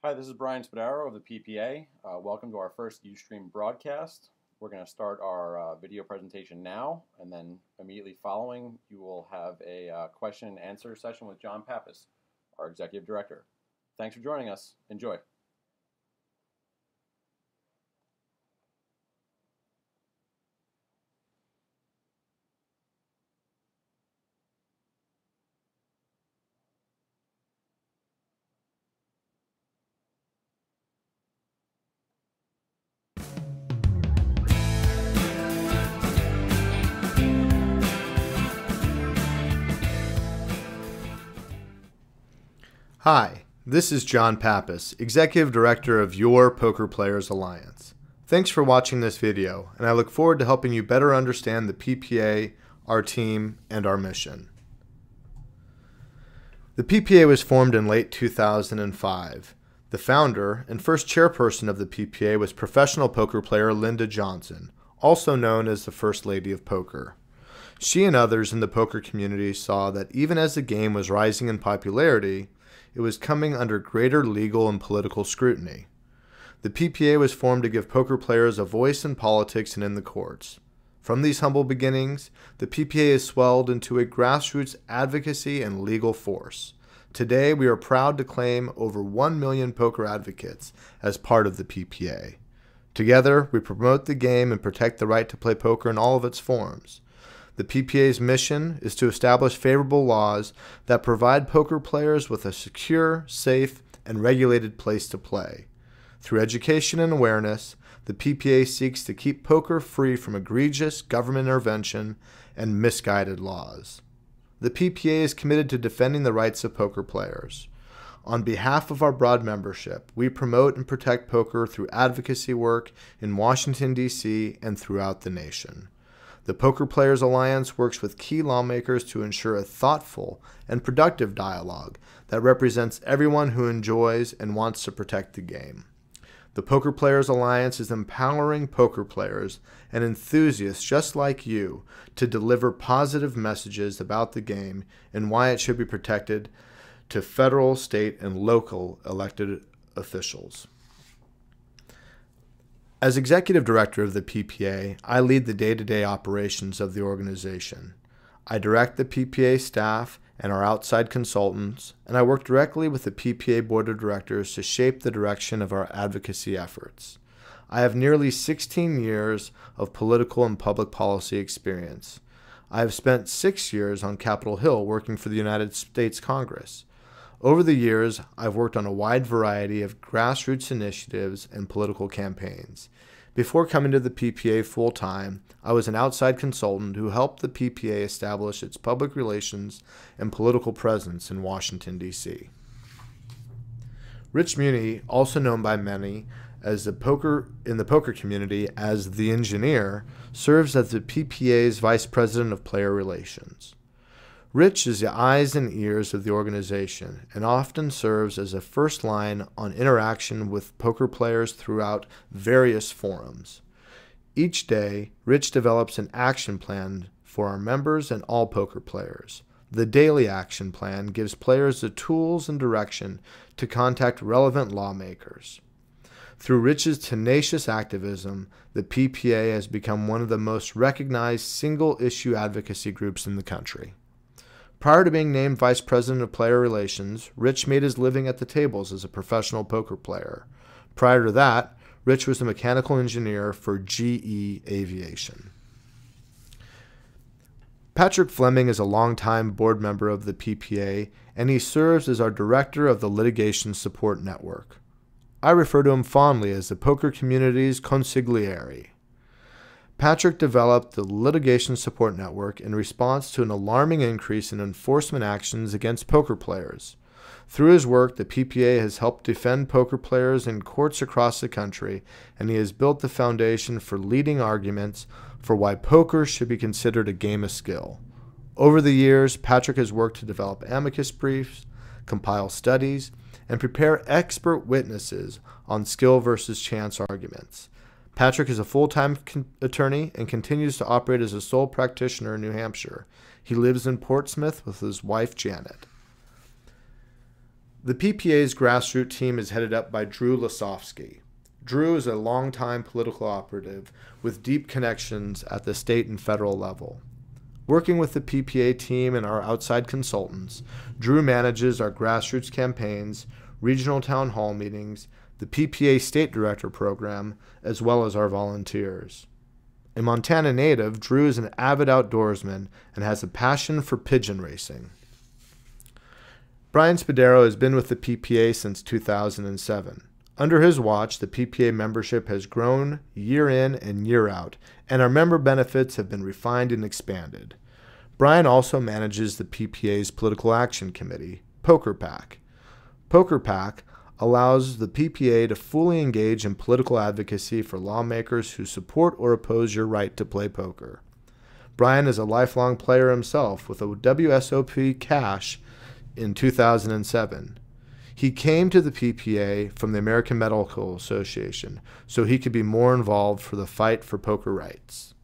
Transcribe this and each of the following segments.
Hi, this is Brian Spadaro of the PPA. Welcome to our first Ustream broadcast. We're going to start our video presentation now, and then immediately following, you will have a question and answer session with John Pappas, our Executive Director. Thanks for joining us. Enjoy. Hi, this is John Pappas, Executive Director of Your Poker Players Alliance. Thanks for watching this video, and I look forward to helping you better understand the PPA, our team, and our mission. The PPA was formed in late 2005. The founder and first chairperson of the PPA was professional poker player Linda Johnson, also known as the First Lady of Poker. She and others in the poker community saw that even as the game was rising in popularity, it was coming under greater legal and political scrutiny. The PPA was formed to give poker players a voice in politics and in the courts. From these humble beginnings, the PPA has swelled into a grassroots advocacy and legal force. Today, we are proud to claim over 1 million poker advocates as part of the PPA. Together, we promote the game and protect the right to play poker in all of its forms. The PPA's mission is to establish favorable laws that provide poker players with a secure, safe, and regulated place to play. Through education and awareness, the PPA seeks to keep poker free from egregious government intervention and misguided laws. The PPA is committed to defending the rights of poker players. On behalf of our broad membership, we promote and protect poker through advocacy work in Washington, D.C. and throughout the nation. The Poker Players Alliance works with key lawmakers to ensure a thoughtful and productive dialogue that represents everyone who enjoys and wants to protect the game. The Poker Players Alliance is empowering poker players and enthusiasts just like you to deliver positive messages about the game and why it should be protected to federal, state, and local elected officials. As Executive Director of the PPA, I lead the day-to-day operations of the organization. I direct the PPA staff and our outside consultants, and I work directly with the PPA Board of Directors to shape the direction of our advocacy efforts. I have nearly 16 years of political and public policy experience. I have spent 6 years on Capitol Hill working for the United States Congress. Over the years, I've worked on a wide variety of grassroots initiatives and political campaigns. Before coming to the PPA full-time, I was an outside consultant who helped the PPA establish its public relations and political presence in Washington, D.C. Rich Muni, also known by many as in the poker community as the Engineer, serves as the PPA's Vice President of Player Relations. Rich is the eyes and ears of the organization and often serves as a first line on interaction with poker players throughout various forums. Each day, Rich develops an action plan for our members and all poker players. The daily action plan gives players the tools and direction to contact relevant lawmakers. Through Rich's tenacious activism, the PPA has become one of the most recognized single-issue advocacy groups in the country. Prior to being named Vice President of Player Relations, Rich made his living at the tables as a professional poker player. Prior to that, Rich was a mechanical engineer for GE Aviation. Patrick Fleming is a longtime board member of the PPA, and he serves as our director of the Litigation Support Network. I refer to him fondly as the poker community's consigliere. Patrick developed the Litigation Support Network in response to an alarming increase in enforcement actions against poker players. Through his work, the PPA has helped defend poker players in courts across the country, and he has built the foundation for leading arguments for why poker should be considered a game of skill. Over the years, Patrick has worked to develop amicus briefs, compile studies, and prepare expert witnesses on skill versus chance arguments. Patrick is a full-time attorney and continues to operate as a sole practitioner in New Hampshire. He lives in Portsmouth with his wife, Janet. The PPA's grassroots team is headed up by Drew Lasofsky. Drew is a longtime political operative with deep connections at the state and federal level. Working with the PPA team and our outside consultants, Drew manages our grassroots campaigns, regional town hall meetings, the PPA State Director program, as well as our volunteers. A Montana native, Drew is an avid outdoorsman and has a passion for pigeon racing. Brian Spadaro has been with the PPA since 2007. Under his watch, the PPA membership has grown year in and year out, and our member benefits have been refined and expanded. Brian also manages the PPA's Political Action Committee, Poker PAC. Poker PAC allows the PPA to fully engage in political advocacy for lawmakers who support or oppose your right to play poker. Brian is a lifelong player himself with a WSOP cash in 2007. He came to the PPA from the American Medical Association so he could be more involved for the fight for poker rights.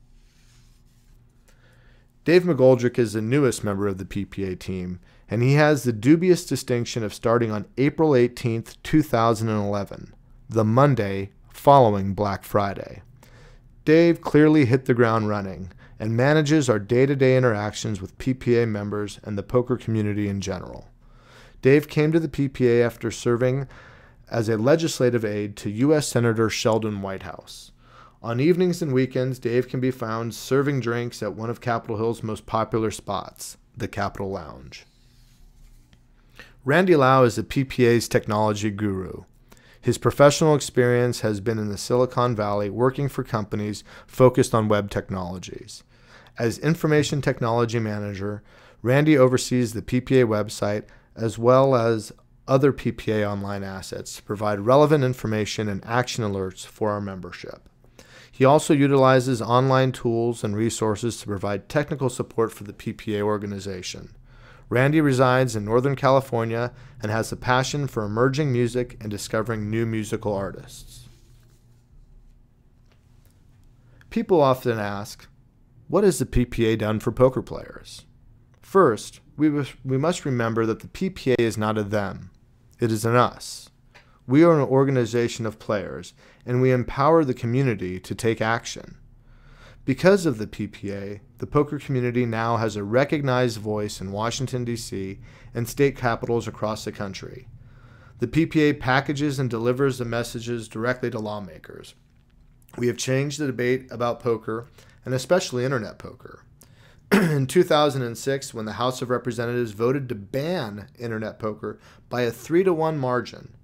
Dave McGoldrick is the newest member of the PPA team, and he has the dubious distinction of starting on April 18, 2011, the Monday following Black Friday. Dave clearly hit the ground running and manages our day-to-day interactions with PPA members and the poker community in general. Dave came to the PPA after serving as a legislative aide to U.S. Senator Sheldon Whitehouse. On evenings and weekends, Dave can be found serving drinks at one of Capitol Hill's most popular spots, the Capitol Lounge. Randy Lau is the PPA's technology guru. His professional experience has been in the Silicon Valley working for companies focused on web technologies. As Information Technology Manager, Randy oversees the PPA website as well as other PPA online assets to provide relevant information and action alerts for our membership. He also utilizes online tools and resources to provide technical support for the PPA organization. Randy resides in Northern California and has a passion for emerging music and discovering new musical artists. People often ask, what has the PPA done for poker players? First, we must remember that the PPA is not a them. It is an us. We are an organization of players, and we empower the community to take action. Because of the PPA, the poker community now has a recognized voice in Washington, D.C. and state capitals across the country. The PPA packages and delivers the messages directly to lawmakers. We have changed the debate about poker, and especially internet poker. In 2006, when the House of Representatives voted to ban internet poker by a 3-to-1 margin,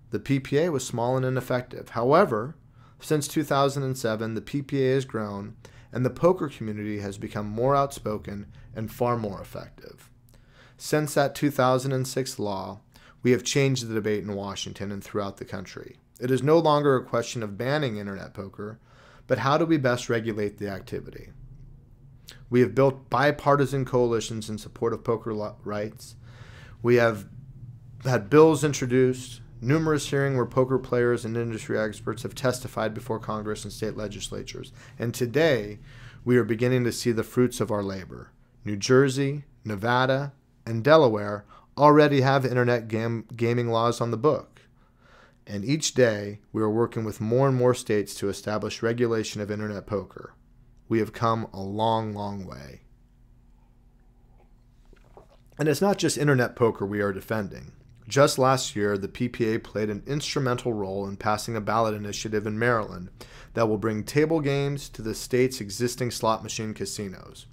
the PPA was small and ineffective. However, since 2007, the PPA has grown, and the poker community has become more outspoken and far more effective. Since that 2006 law, we have changed the debate in Washington and throughout the country. It is no longer a question of banning internet poker, but how do we best regulate the activity? We have built bipartisan coalitions in support of poker rights. We have had bills introduced, numerous hearings where poker players and industry experts have testified before Congress and state legislatures. And today, we are beginning to see the fruits of our labor. New Jersey, Nevada, and Delaware already have internet gaming laws on the book. And each day, we are working with more and more states to establish regulation of internet poker. We have come a long, long way. And it's not just internet poker we are defending. Just last year, the PPA played an instrumental role in passing a ballot initiative in Maryland that will bring table games to the state's existing slot machine casinos.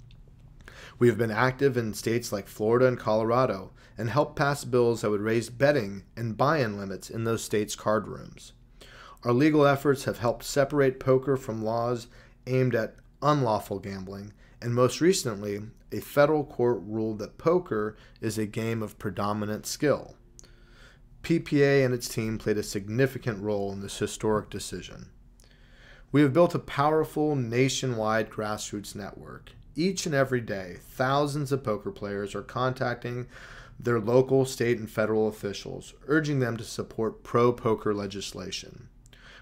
We have been active in states like Florida and Colorado and helped pass bills that would raise betting and buy-in limits in those states' card rooms. Our legal efforts have helped separate poker from laws aimed at unlawful gambling, and most recently, a federal court ruled that poker is a game of predominant skill. PPA and its team played a significant role in this historic decision. We have built a powerful nationwide grassroots network. Each and every day, thousands of poker players are contacting their local, state, and federal officials, urging them to support pro-poker legislation.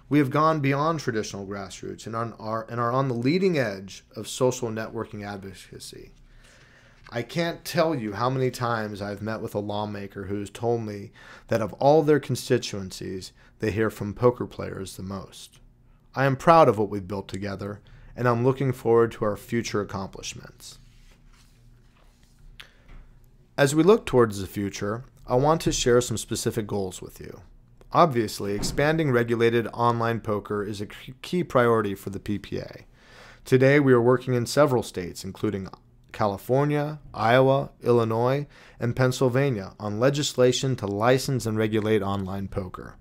We have gone beyond traditional grassroots and are on the leading edge of social networking advocacy. I can't tell you how many times I've met with a lawmaker who has told me that of all their constituencies, they hear from poker players the most. I am proud of what we've built together, and I'm looking forward to our future accomplishments. As we look towards the future, I want to share some specific goals with you. Obviously, expanding regulated online poker is a key priority for the PPA. Today, we are working in several states, including California, Iowa, Illinois, and Pennsylvania, on legislation to license and regulate online poker.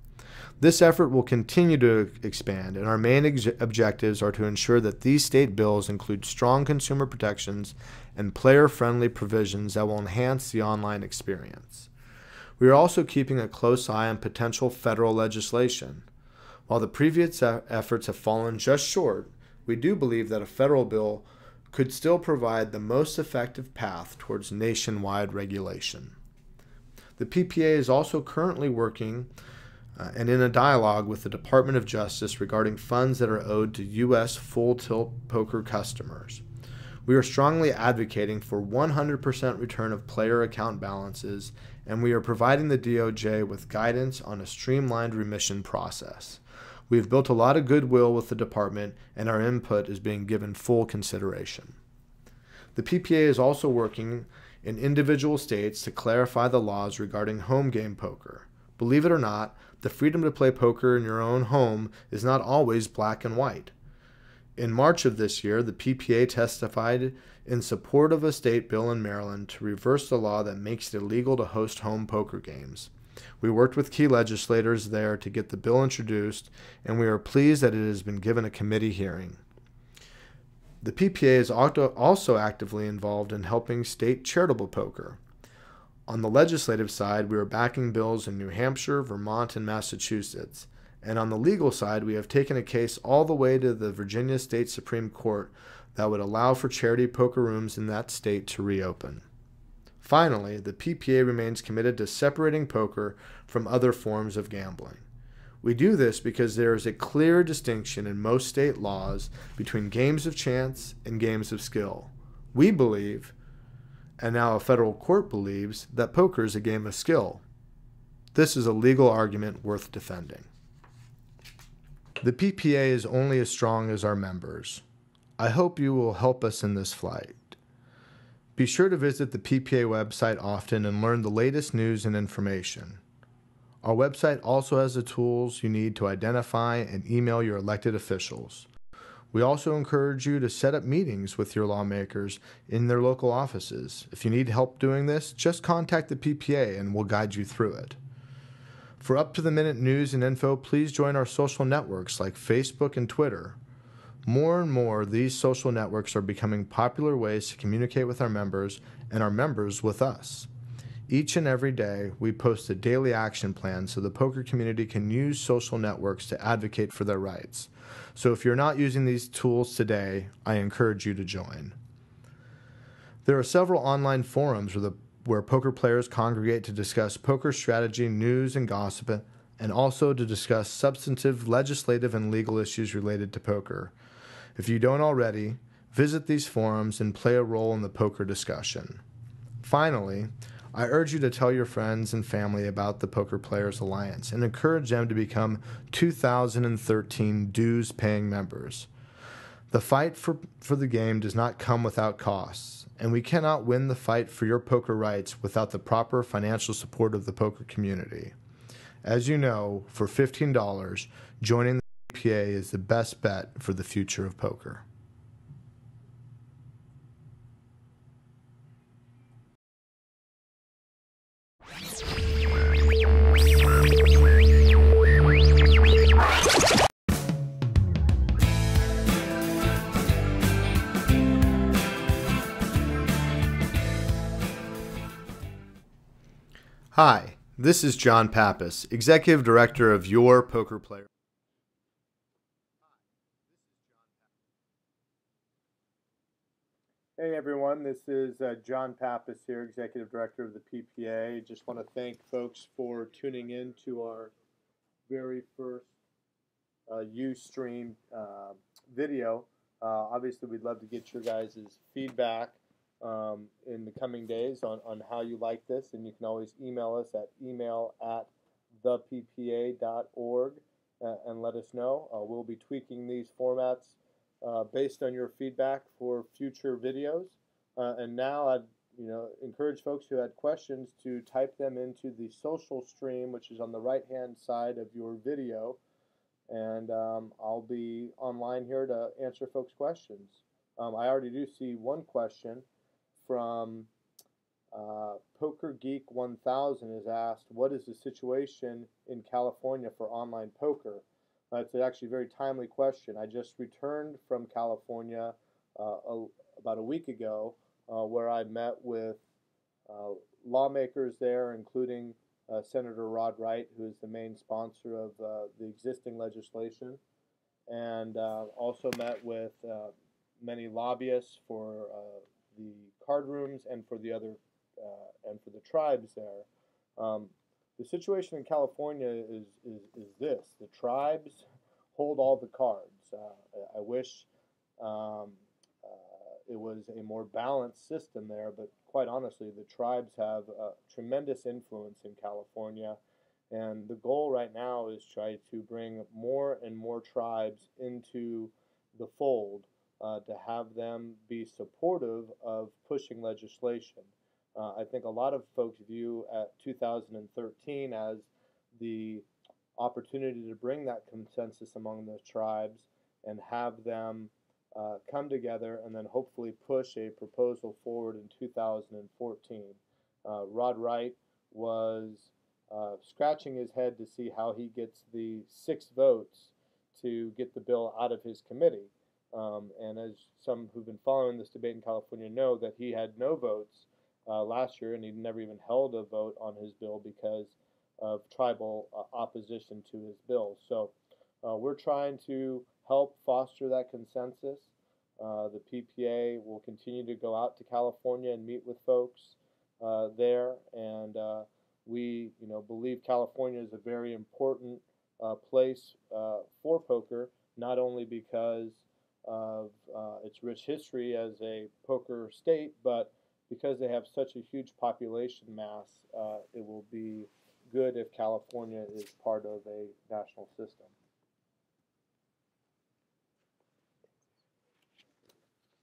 This effort will continue to expand, and our main objectives are to ensure that these state bills include strong consumer protections and player-friendly provisions that will enhance the online experience. We are also keeping a close eye on potential federal legislation. While the previous efforts have fallen just short, we do believe that a federal bill could still provide the most effective path towards nationwide regulation. The PPA is also currently working and in a dialogue with the Department of Justice regarding funds that are owed to U.S. full-tilt poker customers. We are strongly advocating for 100% return of player account balances, and we are providing the DOJ with guidance on a streamlined remission process. We have built a lot of goodwill with the department, and our input is being given full consideration. The PPA is also working in individual states to clarify the laws regarding home game poker. Believe it or not, the freedom to play poker in your own home is not always black and white. In March of this year, the PPA testified in support of a state bill in Maryland to reverse the law that makes it illegal to host home poker games. We worked with key legislators there to get the bill introduced, and we are pleased that it has been given a committee hearing. The PPA is also actively involved in helping state charitable poker. On the legislative side, we are backing bills in New Hampshire, Vermont, and Massachusetts. And on the legal side, we have taken a case all the way to the Virginia State Supreme Court that would allow for charity poker rooms in that state to reopen. Finally, the PPA remains committed to separating poker from other forms of gambling. We do this because there is a clear distinction in most state laws between games of chance and games of skill. We believe, and now a federal court believes, that poker is a game of skill. This is a legal argument worth defending. The PPA is only as strong as our members. I hope you will help us in this fight. Be sure to visit the PPA website often and learn the latest news and information. Our website also has the tools you need to identify and email your elected officials. We also encourage you to set up meetings with your lawmakers in their local offices. If you need help doing this, just contact the PPA and we'll guide you through it. For up-to-the-minute news and info, please join our social networks like Facebook and Twitter. More and more, these social networks are becoming popular ways to communicate with our members and our members with us. Each and every day, we post a daily action plan so the poker community can use social networks to advocate for their rights. So if you're not using these tools today, I encourage you to join. There are several online forums where poker players congregate to discuss poker strategy, news, and gossip, and also to discuss substantive legislative and legal issues related to poker. If you don't already, visit these forums and play a role in the poker discussion. Finally, I urge you to tell your friends and family about the Poker Players Alliance and encourage them to become 2013 dues-paying members. The fight for the game does not come without costs, and we cannot win the fight for your poker rights without the proper financial support of the poker community. As you know, for $15, joining the PPA is the best bet for the future of poker. Hi, this is John Pappas, Executive Director of Your Poker Player. Hey everyone, this is John Pappas here, Executive Director of the PPA. Just want to thank folks for tuning in to our very first Ustream video. Obviously, we'd love to get your guys' feedback in the coming days on how you like this, and you can always email us at email@theppa.org and let us know. We'll be tweaking these formats based on your feedback for future videos. And now I'd encourage folks who had questions to type them into the social stream, which is on the right-hand side of your video, and I'll be online here to answer folks' questions. I already do see one question from Poker Geek 1000 is asked, what is the situation in California for online poker? It's actually a very timely question. I just returned from California about a week ago, where I met with lawmakers there, including Senator Rod Wright, who is the main sponsor of the existing legislation, and also met with many lobbyists for the card rooms and for the other and for the tribes there. The situation in California is this: the tribes hold all the cards. I wish it was a more balanced system there, but quite honestly, the tribes have tremendous influence in California, and the goal right now is try to bring more and more tribes into the fold to have them be supportive of pushing legislation. I think a lot of folks view 2013 as the opportunity to bring that consensus among the tribes and have them come together and then hopefully push a proposal forward in 2014. Rod Wright was scratching his head to see how he gets the 6 votes to get the bill out of his committee. And as some who've been following this debate in California know, that he had no votes last year, and he never even held a vote on his bill because of tribal opposition to his bill. So we're trying to help foster that consensus. The PPA will continue to go out to California and meet with folks there, and we believe California is a very important place for poker, not only because of its rich history as a poker state, but because they have such a huge population mass. It will be good if California is part of a national system.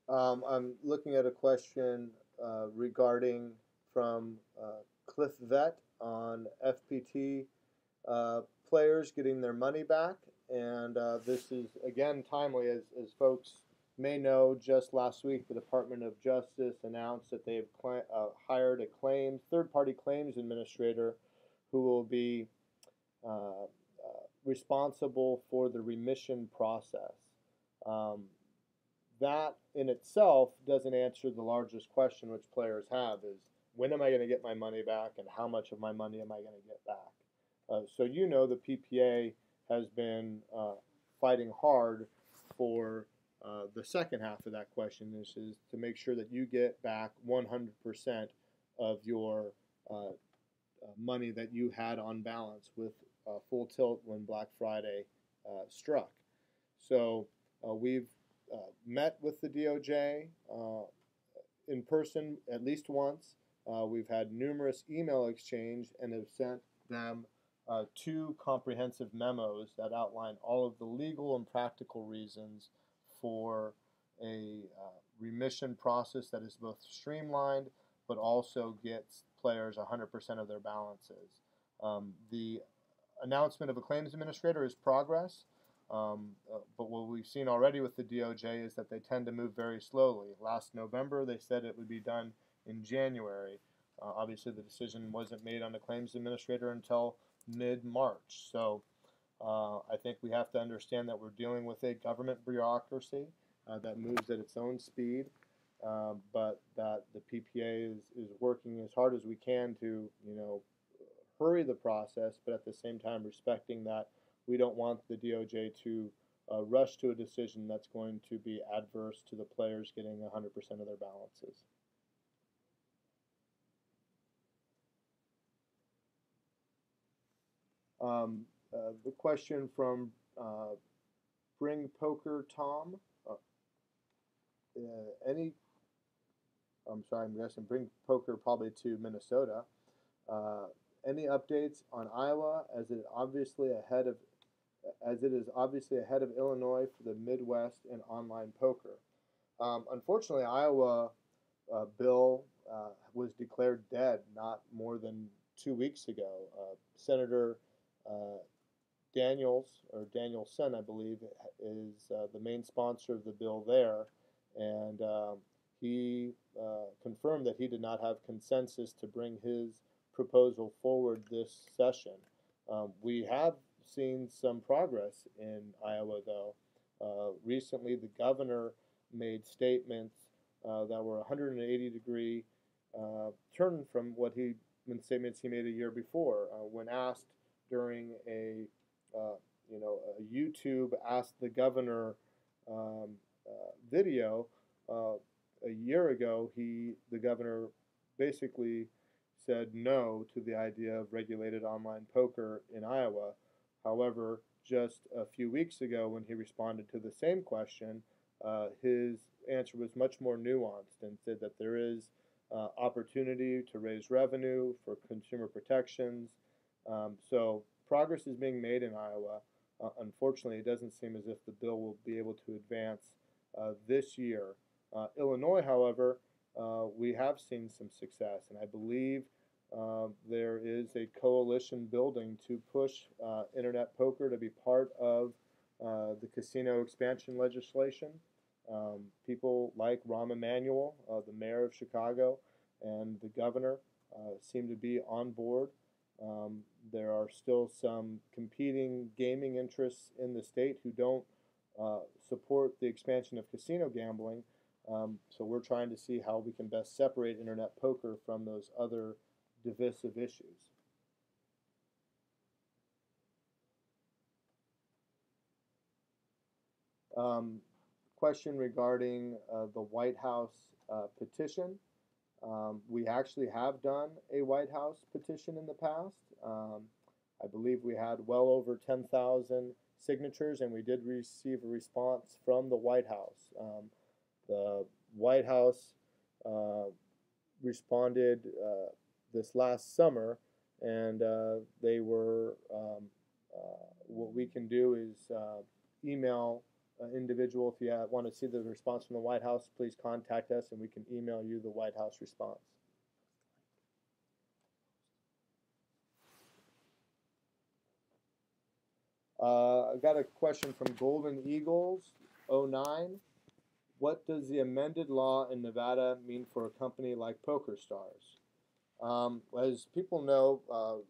I'm looking at a question regarding from Cliff Vett on FPT players getting their money back, and this is again timely. As folks may know, just last week the Department of Justice announced that they've hired a third-party claims administrator who will be responsible for the remission process. That in itself doesn't answer the largest question which players have, is when am I going to get my money back and how much of my money am I going to get back? So the PPA has been fighting hard for the second half of that question. This is to make sure that you get back 100% of your money that you had on balance with full tilt when Black Friday struck. So we've met with the DOJ in person at least once. We've had numerous email exchange and have sent them 2 comprehensive memos that outline all of the legal and practical reasons for a remission process that is both streamlined but also gets players 100% of their balances. The announcement of a claims administrator is progress. But what we've seen already with the DOJ is that they tend to move very slowly. Last November, they said it would be done in January. Obviously, the decision wasn't made on the claims administrator until mid-March. So I think we have to understand that we're dealing with a government bureaucracy that moves at its own speed, but that the PPA is working as hard as we can to, hurry the process, but at the same time respecting that we don't want the DOJ to rush to a decision that's going to be adverse to the players getting 100% of their balances. The question from Bring Poker Tom. I'm sorry, I'm guessing bring poker probably to Minnesota. Uh, any updates on Iowa as it is obviously ahead of Illinois for the Midwest in online poker? Unfortunately, Iowa bill was declared dead not more than 2 weeks ago. Senator uh, Danielson, I believe, is the main sponsor of the bill there, and he confirmed that he did not have consensus to bring his proposal forward this session. We have seen some progress in Iowa, though. Recently, the governor made statements that were 180-degree turn from statements he made a year before. When asked during uh, a YouTube Ask the Governor um, video a year ago, the governor basically said no to the idea of regulated online poker in Iowa. However, just a few weeks ago, when he responded to the same question, his answer was much more nuanced and said that there is opportunity to raise revenue for consumer protections. So progress is being made in Iowa. Unfortunately, it doesn't seem as if the bill will be able to advance this year. Illinois, however, we have seen some success, and I believe there is a coalition building to push internet poker to be part of the casino expansion legislation. People like Rahm Emanuel, the mayor of Chicago, and the governor seem to be on board. There are still some competing gaming interests in the state who don't support the expansion of casino gambling. So we're trying to see how we can best separate internet poker from those other divisive issues. Question regarding the White House petition. We actually have done a White House petition in the past. I believe we had well over 10,000 signatures, and we did receive a response from the White House. The White House responded this last summer, and they were what we can do is email an individual. If you want to see the response from the White House, please contact us, and we can email you the White House response. I got a question from Golden Eagles 09. What does the amended law in Nevada mean for a company like PokerStars? As people know,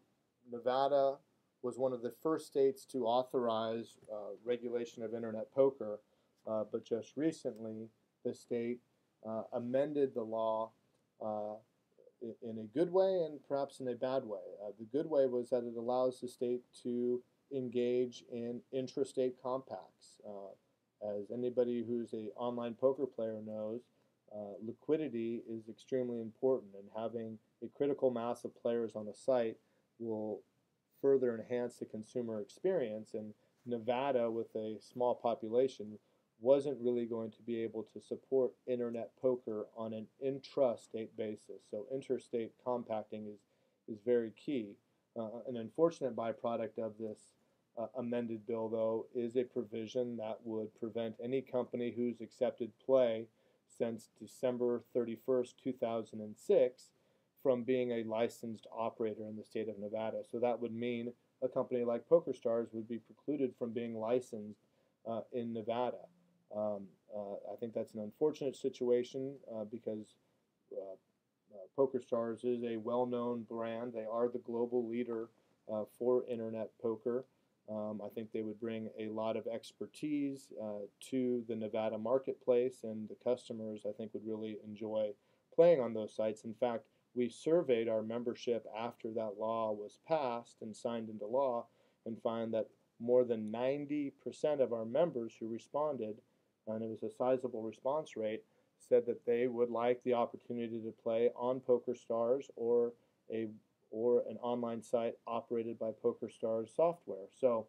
Nevada was one of the first states to authorize regulation of internet poker, but just recently the state amended the law uh, in a good way and perhaps in a bad way. The good way was that it allows the state to engage in intrastate compacts. As anybody who's an online poker player knows, liquidity is extremely important, and having a critical mass of players on a site will further enhance the consumer experience. And Nevada, with a small population, wasn't really going to be able to support internet poker on an intrastate basis. So interstate compacting is very key. An unfortunate byproduct of this amended bill, though, is a provision that would prevent any company who's accepted play since December 31st, 2006 from being a licensed operator in the state of Nevada. So that would mean a company like PokerStars would be precluded from being licensed in Nevada. I think that's an unfortunate situation because PokerStars is a well-known brand. They are the global leader for internet poker. I think they would bring a lot of expertise to the Nevada marketplace, and the customers, I think, would really enjoy playing on those sites. In fact, we surveyed our membership after that law was passed and signed into law and find that more than 90% of our members who responded, and it was a sizable response rate, said that they would like the opportunity to play on PokerStars or an online site operated by PokerStars software. So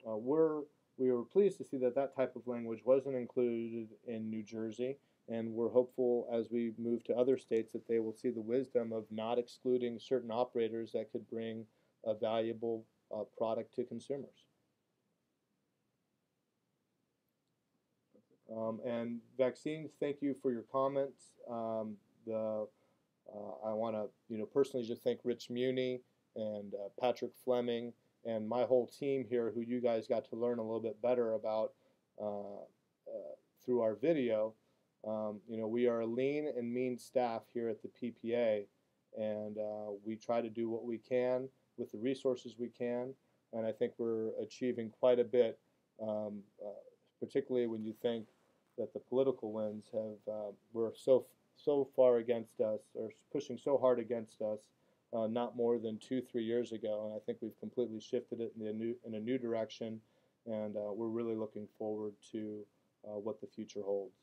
we're we were pleased to see that that type of language wasn't included in New Jersey, and we're hopeful as we move to other states that they will see the wisdom of not excluding certain operators that could bring a valuable product to consumers. And vaccines, thank you for your comments. I want to, personally just thank Rich Muni and Patrick Fleming and my whole team here, who you guys got to learn a little bit better about through our video. We are a lean and mean staff here at the PPA, and we try to do what we can with the resources we can, and I think we're achieving quite a bit, particularly when you think that the political winds were so far against us, or pushing so hard against us, not more than 2-3 years ago, and I think we've completely shifted it in a new direction, and we're really looking forward to what the future holds.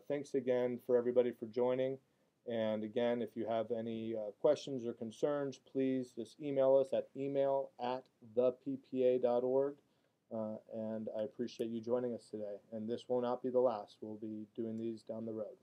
Thanks again for everybody for joining, and again, if you have any questions or concerns, please just email us at email@theppa.org. And I appreciate you joining us today. And this will not be the last. We'll be doing these down the road.